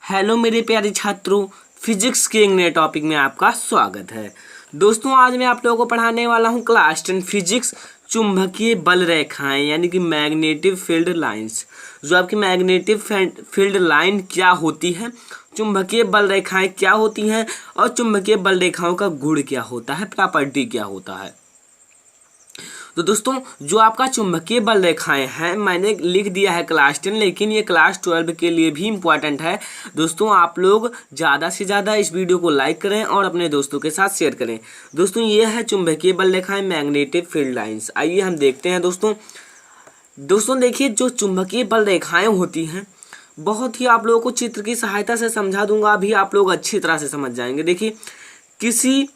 Hello मेरे प्यारे छात्रों, फिजिक्स के एक नए टॉपिक में आपका स्वागत है। दोस्तों आज मैं आप लोगों को पढ़ाने वाला हूं क्लास 10 फिजिक्स चुंबकीय बल रेखाएं यानी कि मैग्नेटिक फील्ड लाइंस। जो आपकी मैग्नेटिक फील्ड लाइन क्या होती है, चुंबकीय बल रेखाएं क्या होती हैं और चुंबकीय बल रेखाओं का गुण क्या होता है, प्रॉपर्टी क्या होता है। तो दोस्तों जो आपका चुंबकीय बल रेखाएं हैं मैंने लिख दिया है क्लास 10, लेकिन ये क्लास 12 के लिए भी इम्पोर्टेंट है। दोस्तों आप लोग ज़्यादा से ज़्यादा इस वीडियो को लाइक करें और अपने दोस्तों के साथ शेयर करें। दोस्तों ये है चुंबकीय बल रेखाएं मैग्नेटिक फील्ड लाइंस। आइए हम देखते हैं। दोस्तों देखिए, जो चुंबकीय बल रेखाएं होती हैं बहुत ही आप लोगों को चित्र की सहायता से समझा दूंगा, अभी आप लोग अच्छी तरह से समझ जाएंगे। देखिए किसी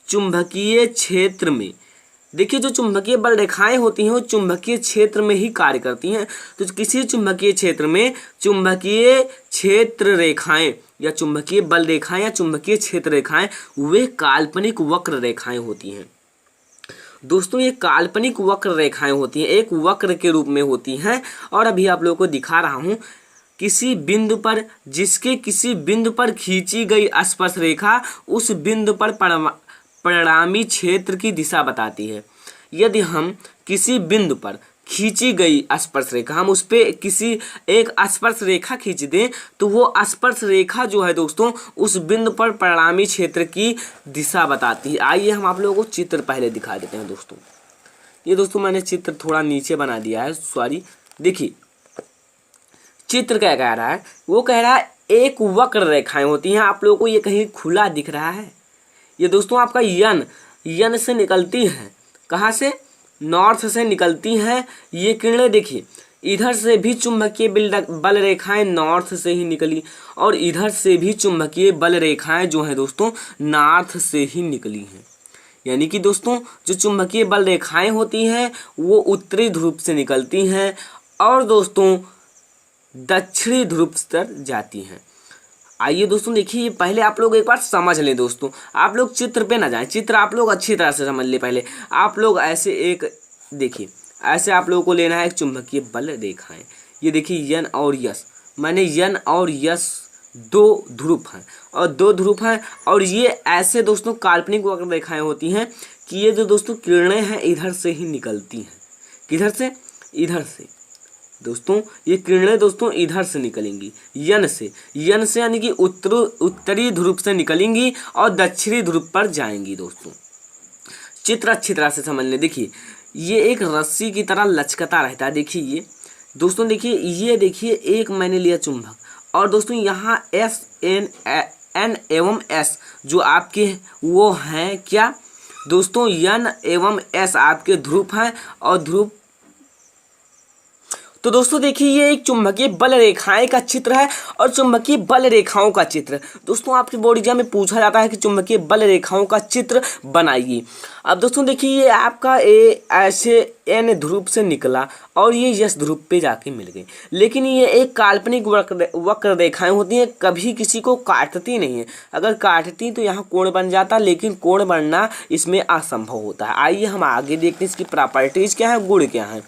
चुंबकीय क्षेत्र में, देखिए जो चुंबकीय बल रेखाएं होती हैं वो चुंबकीय क्षेत्र में ही कार्य करती हैं। तो किसी चुंबकीय क्षेत्र में चुंबकीय क्षेत्र रेखाएं या चुंबकीय बल रेखाएं या चुंबकीय क्षेत्र रेखाएं वे काल्पनिक वक्र रेखाएं होती हैं। दोस्तों ये काल्पनिक वक्र रेखाएं होती हैं, एक वक्र के रूप में होती हैं। और अभी आप लोगों को दिखा रहा हूं, किसी बिंदु पर किसी बिंदु पर खींची गई स्पर्श रेखा उस बिंदु पर परिणामी क्षेत्र की दिशा बताती है। यदि हम किसी बिंदु पर खींची गई स्पर्श रेखा, हम उस पे किसी एक स्पर्श रेखा खींच दें तो वो स्पर्श रेखा जो है दोस्तों उस बिंदु पर परिणामी क्षेत्र की दिशा बताती है। आइए हम आप लोगों को चित्र पहले दिखा देते हैं। दोस्तों मैंने चित्र थोड़ा नीचे बना दिया है, सॉरी। देखिए चित्र क्या कह रहा है, वो कह रहा है एक वक्र रेखाएं होती हैं। आप लोगों को ये कहीं खुला दिख रहा है? ये दोस्तों आपका यन से निकलती है। कहाँ से? नॉर्थ से निकलती हैं ये किरणें। देखिए इधर से भी चुंबकीय बल रेखाएं नॉर्थ से ही निकली और इधर से भी चुंबकीय बल रेखाएं जो हैं दोस्तों नॉर्थ से ही निकली हैं। यानी कि दोस्तों जो चुंबकीय बल रेखाएं होती हैं वो उत्तरी ध्रुव से निकलती हैं और दोस्तों दक्षिणी ध्रुव पर जाती हैं। आइए दोस्तों देखिए, पहले आप लोग एक बार समझ लें। दोस्तों आप लोग चित्र पे ना जाएं, चित्र आप लोग अच्छी तरह से समझ लें। पहले आप लोग ऐसे एक देखिए, ऐसे आप लोगों को लेना है एक चुंबकीय बल रेखाएं। ये देखिए यन और यस, मैंने यन और यस दो ध्रुव हैं और ये ऐसे दोस्तों काल्पनिक वक्र रेखाएं होती हैं कि ये जो दोस्तों किरणें हैं इधर से ही निकलती हैं। किधर से? इधर से। दोस्तों ये किरणें दोस्तों इधर से निकलेंगी, यन से यानी कि उत्तरी ध्रुव से निकलेंगी और दक्षिणी ध्रुव पर जाएंगी। दोस्तों चित्र अच्छी तरह से समझ लें। देखिए ये एक रस्सी की तरह लचकता रहता है। देखिए ये दोस्तों, ये देखिए एक मैंने लिया चुंबक और दोस्तों यहाँ एन एवं एस जो आपके वो हैं क्या दोस्तों, यन एवं एस आपके ध्रुव हैं और ध्रुव। तो दोस्तों देखिए ये एक चुंबकीय बल रेखाएं का चित्र है और चुंबकीय बल रेखाओं का चित्र। दोस्तों आपके बोर्ड एग्जाम में पूछा जाता है कि चुंबकीय बल रेखाओं का चित्र बनाइए। अब दोस्तों देखिए ये आपका ऐसे एन ध्रुव से निकला और ये यस ध्रुव पे जाके मिल गई, लेकिन ये एक काल्पनिक वक्र रेखाएं होती हैं, कभी किसी को काटती नहीं है। अगर काटती तो यहाँ कोण बन जाता, लेकिन कोण बनना इसमें असंभव होता है। आइए हम आगे देखते हैं इसकी प्रॉपर्टीज क्या है, गुण क्या है।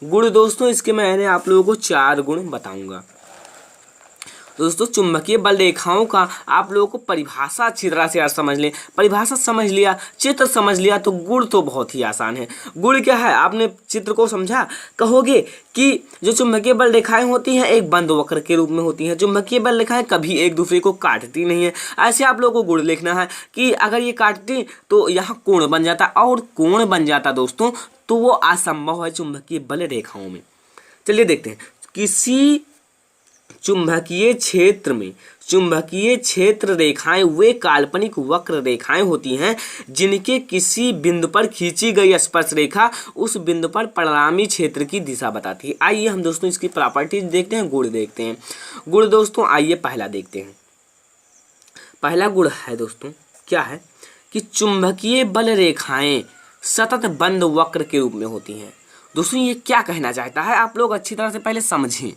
गुण दोस्तों इसके मैंने आप लोगों को 4 गुण बताऊंगा। दोस्तों चुंबकीय बल रेखाओं का आप लोगों को परिभाषा अच्छी तरह से यार समझ लें। परिभाषा समझ लिया, चित्र समझ लिया तो गुण तो बहुत ही आसान है। गुण क्या है? आपने चित्र को समझा, कहोगे कि जो चुंबकीय बल रेखाएं होती हैं एक बंद वक्र के रूप में होती हैं। चुंबकीय बल रेखाएं कभी एक दूसरे को काटती नहीं है। ऐसे आप लोगों को गुण लिखना है कि अगर ये काटती तो यहाँ कोण बन जाता, और कोण बन जाता दोस्तों तो वो असंभव है चुंबकीय बल रेखाओं में। चलिए देखते हैं। किसी चुंबकीय क्षेत्र में चुंबकीय क्षेत्र रेखाएं वे काल्पनिक वक्र रेखाएं होती हैं जिनके किसी बिंदु पर खींची गई स्पर्श रेखा उस बिंदु पर परिणामी क्षेत्र की दिशा बताती है। आइए हम दोस्तों इसकी प्रॉपर्टीज देखते हैं, गुण देखते हैं। गुण दोस्तों आइए पहला देखते हैं। पहला गुण है दोस्तों क्या है कि चुंबकीय बल रेखाएं सतत बंद वक्र के रूप में होती हैं। दोस्तों ये क्या कहना चाहता है आप लोग अच्छी तरह से पहले समझें।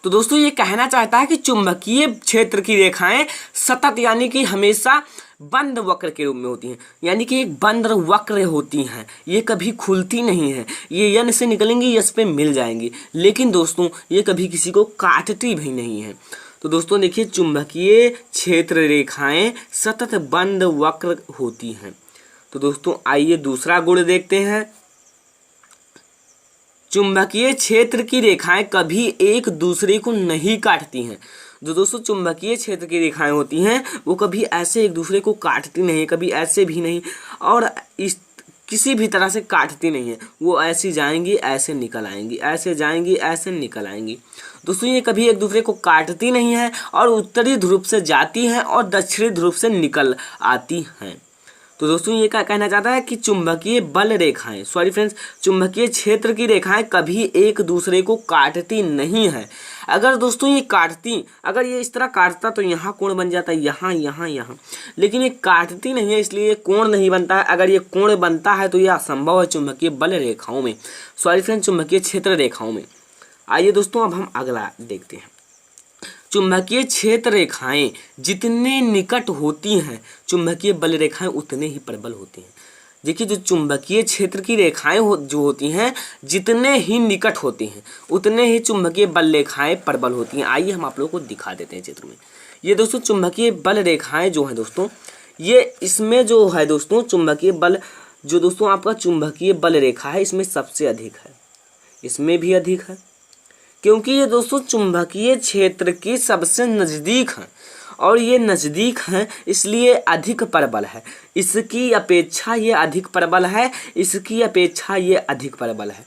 तो दोस्तों ये कहना चाहता है कि चुंबकीय क्षेत्र की रेखाएं सतत यानी कि हमेशा बंद वक्र के रूप में होती हैं, यानी कि एक बंद वक्र होती हैं, ये कभी खुलती नहीं है। ये यन से निकलेंगी, यस पे मिल जाएंगी, लेकिन दोस्तों ये कभी किसी को काटती भी नहीं है। तो दोस्तों देखिए, चुंबकीय क्षेत्र रेखाएं सतत बंद वक्र होती हैं। तो दोस्तों आइए दूसरा गुण देखते हैं। चुंबकीय क्षेत्र की रेखाएं कभी एक दूसरे को नहीं काटती हैं। जो दोस्तों चुंबकीय क्षेत्र की रेखाएं होती हैं वो कभी ऐसे एक दूसरे को काटती नहीं, कभी ऐसे भी नहीं, और इस किसी भी तरह से काटती नहीं है। वो ऐसी जाएंगी ऐसे निकल आएंगी, ऐसे जाएंगी ऐसे निकल आएंगी। दोस्तों ये कभी एक दूसरे को काटती नहीं है और उत्तरी ध्रुव से जाती हैं और दक्षिणी ध्रुव से निकल आती हैं। तो दोस्तों ये क्या कहना चाहता है कि चुंबकीय बल रेखाएं, सॉरी फ्रेंड्स, चुंबकीय क्षेत्र की रेखाएं कभी एक दूसरे को काटती नहीं है। अगर दोस्तों ये काटती, अगर ये इस तरह काटता तो यहाँ कोण बन जाता, यहाँ यहाँ यहाँ, लेकिन ये काटती नहीं है इसलिए ये कोण नहीं बनता है। अगर ये कोण बनता है तो ये असंभव है चुंबकीय बल रेखाओं में, सॉरी फ्रेंड्स, चुंबकीय क्षेत्र रेखाओं में। आइए दोस्तों अब हम अगला देखते हैं। चुंबकीय क्षेत्र रेखाएं जितने निकट होती हैं चुंबकीय बल रेखाएं उतने ही प्रबल होती हैं। देखिए जो चुंबकीय क्षेत्र की रेखाएं जो होती हैं जितने ही निकट होती हैं उतने ही चुंबकीय बल रेखाएं प्रबल होती हैं। आइए हम आप लोगों को दिखा देते हैं चित्र में। ये दोस्तों चुंबकीय बल रेखाएं जो है दोस्तों, ये इसमें जो है दोस्तों चुंबकीय बल, जो दोस्तों आपका चुंबकीय बल रेखा है इसमें सबसे अधिक है, इसमें भी अधिक है, क्योंकि ये दोस्तों चुंबकीय क्षेत्र की सबसे नज़दीक है और ये नज़दीक है इसलिए अधिक प्रबल है। इसकी अपेक्षा ये अधिक प्रबल है, इसकी अपेक्षा ये अधिक प्रबल है।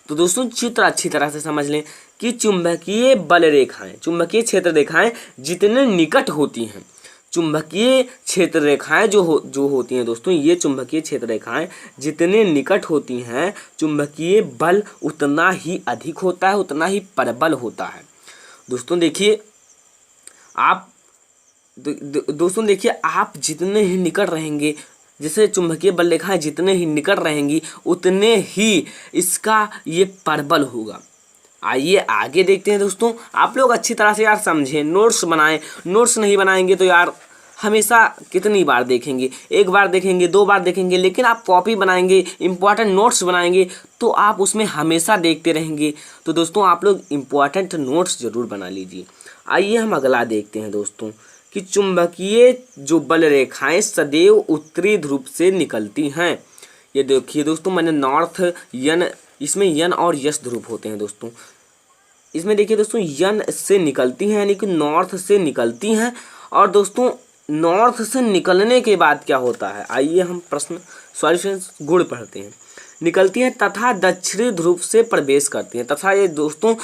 तो दोस्तों चित्र अच्छी तरह से समझ लें कि चुंबकीय बल रेखाएं, चुंबकीय क्षेत्र रेखाएं जितने निकट होती हैं, चुंबकीय क्षेत्र रेखाएं जो होती हैं दोस्तों, ये चुंबकीय क्षेत्र रेखाएं जितने निकट होती हैं चुंबकीय बल उतना ही अधिक होता है, उतना ही प्रबल होता है। दोस्तों देखिए आप दोस्तों देखिए आप जितने ही निकट रहेंगे, जैसे चुंबकीय बल रेखाएं जितने ही निकट रहेंगी उतने ही इसका ये प्रबल होगा। आइए आगे देखते हैं दोस्तों। आप लोग अच्छी तरह से यार समझें, नोट्स बनाएं। नोट्स नहीं बनाएंगे तो यार हमेशा कितनी बार देखेंगे, एक बार देखेंगे, दो बार देखेंगे, लेकिन आप कॉपी बनाएंगे, इंपॉर्टेंट नोट्स बनाएंगे तो आप उसमें हमेशा देखते रहेंगे। तो दोस्तों आप लोग इंपॉर्टेंट नोट्स ज़रूर बना लीजिए। आइए हम अगला देखते हैं दोस्तों कि चुंबकीय जो बल रेखाएं सदैव उत्तरी ध्रुव से निकलती हैं। ये देखिए दोस्तों, मैंने नॉर्थ यन, इसमें यन और यस ध्रुव होते हैं दोस्तों। इसमें देखिए दोस्तों यन से निकलती हैं यानी कि नॉर्थ से निकलती हैं, और दोस्तों नॉर्थ से निकलने के बाद क्या होता है, आइए हम प्रश्न सॉरी फ्रेंड्स गुण पढ़ते हैं। निकलती हैं तथा दक्षिणी ध्रुव से प्रवेश करती हैं, तथा ये दोस्तों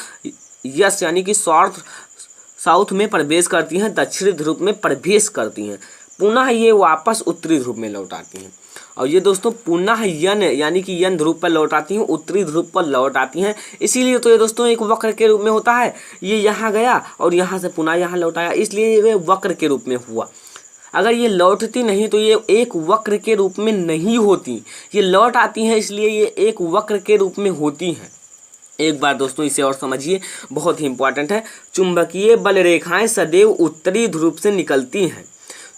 यस यानी कि साउथ में प्रवेश करती हैं, दक्षिणी ध्रुव में प्रवेश करती हैं, पुनः ये वापस उत्तरी ध्रुव में लौट आती हैं। और ये दोस्तों पुनः यन यानी कि यन ध्रुव पर लौट आती हैं, उत्तरी ध्रुव पर लौट आती हैं। इसीलिए तो ये दोस्तों एक वक्र के रूप में होता है। ये यहाँ गया और यहाँ से पुनः यहाँ लौट आया, इसलिए ये वक्र के रूप में हुआ। अगर ये लौटती नहीं तो ये एक वक्र के रूप में नहीं होती, ये लौट आती हैं इसलिए ये एक वक्र के रूप में होती हैं। एक बार दोस्तों इसे और समझिए, बहुत ही इंपॉर्टेंट है। चुंबकीय बल रेखाएं सदैव उत्तरी ध्रुव से निकलती हैं।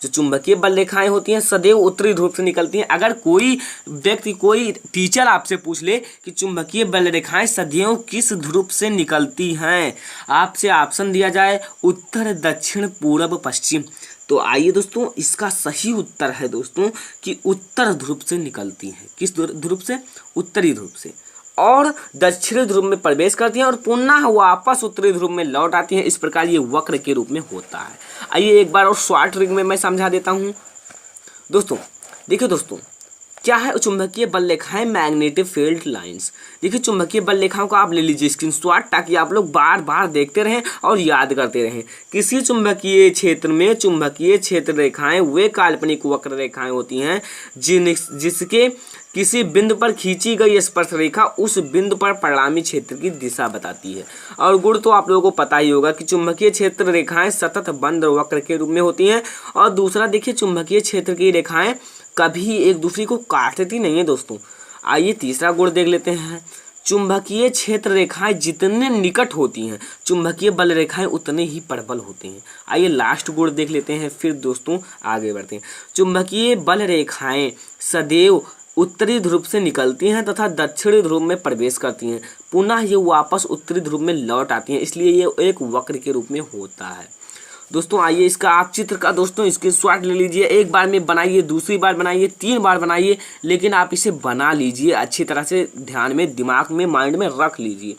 जो चुंबकीय बल रेखाएं होती हैं सदैव उत्तरी ध्रुव से निकलती हैं। अगर कोई व्यक्ति, कोई टीचर आपसे पूछ ले कि चुंबकीय बल रेखाएं सदैव किस ध्रुव से निकलती हैं, आपसे ऑप्शन दिया जाए उत्तर, दक्षिण, पूर्व, पश्चिम, तो आइए दोस्तों इसका सही उत्तर है दोस्तों कि उत्तर ध्रुव से निकलती हैं। किस ध्रुव से? उत्तरी ध्रुव से, और दक्षिणी ध्रुव में प्रवेश करती हैं और पुनः वापस उत्तरी ध्रुव में लौट आती हैं। इस प्रकार ये वक्र के रूप में होता है। आइए एक बार और शॉर्ट ट्रिक में मैं समझा देता हूँ दोस्तों। देखिए दोस्तों क्या है चुंबकीय बल रेखाएं, मैग्नेटिक फील्ड लाइंस। देखिए चुंबकीय बल रेखाओं को आप ले लीजिए स्क्रीनशॉट, ताकि आप लोग बार बार देखते रहें और याद करते रहें। किसी चुंबकीय क्षेत्र में चुंबकीय क्षेत्र रेखाएं वे काल्पनिक वक्र रेखाएं होती हैं जिसके किसी बिंदु पर खींची गई स्पर्श रेखा उस बिंदु पर परिणामी क्षेत्र की दिशा बताती है। और गुण तो आप लोगों को पता ही होगा कि चुंबकीय क्षेत्र रेखाएं सतत बंद वक्र के रूप में होती हैं। और दूसरा देखिए चुंबकीय क्षेत्र की रेखाएं कभी एक दूसरे को काटती नहीं है दोस्तों। आइए तीसरा गुण देख लेते हैं। चुंबकीय क्षेत्र रेखाएं जितने निकट होती हैं चुंबकीय बल रेखाएं उतने ही प्रबल होती हैं। आइए लास्ट गुण देख लेते हैं, फिर दोस्तों आगे बढ़ते हैं। चुंबकीय बल रेखाएं सदैव उत्तरी ध्रुव से निकलती हैं तथा दक्षिणी ध्रुव में प्रवेश करती हैं, पुनः ये वापस उत्तरी ध्रुव में लौट आती हैं, इसलिए ये एक वक्र के रूप में होता है। दोस्तों आइए इसका आप चित्र का दोस्तों स्क्रीनशॉट ले लीजिए। एक बार में बनाइए, दूसरी बार बनाइए, 3 बार बनाइए, लेकिन आप इसे बना लीजिए अच्छी तरह से, ध्यान में, दिमाग में, माइंड में रख लीजिए।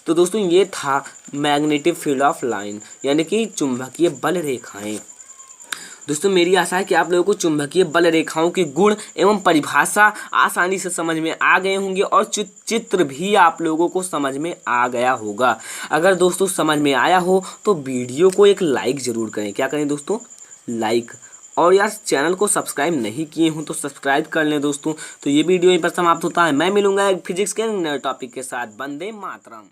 तो दोस्तों ये था मैग्नेटिक फील्ड ऑफ लाइन यानी कि चुंबकीय बल रेखाएं। दोस्तों मेरी आशा है कि आप लोगों को चुंबकीय बल रेखाओं के गुण एवं परिभाषा आसानी से समझ में आ गए होंगे और चित्र भी आप लोगों को समझ में आ गया होगा। अगर दोस्तों समझ में आया हो तो वीडियो को एक लाइक ज़रूर करें। क्या करें दोस्तों? लाइक। और यार चैनल को सब्सक्राइब नहीं किए हों तो सब्सक्राइब कर लें दोस्तों। तो ये वीडियो यहीं पर समाप्त होता है। मैं मिलूंगा एक फिजिक्स के नए टॉपिक के साथ। वंदे मातरम।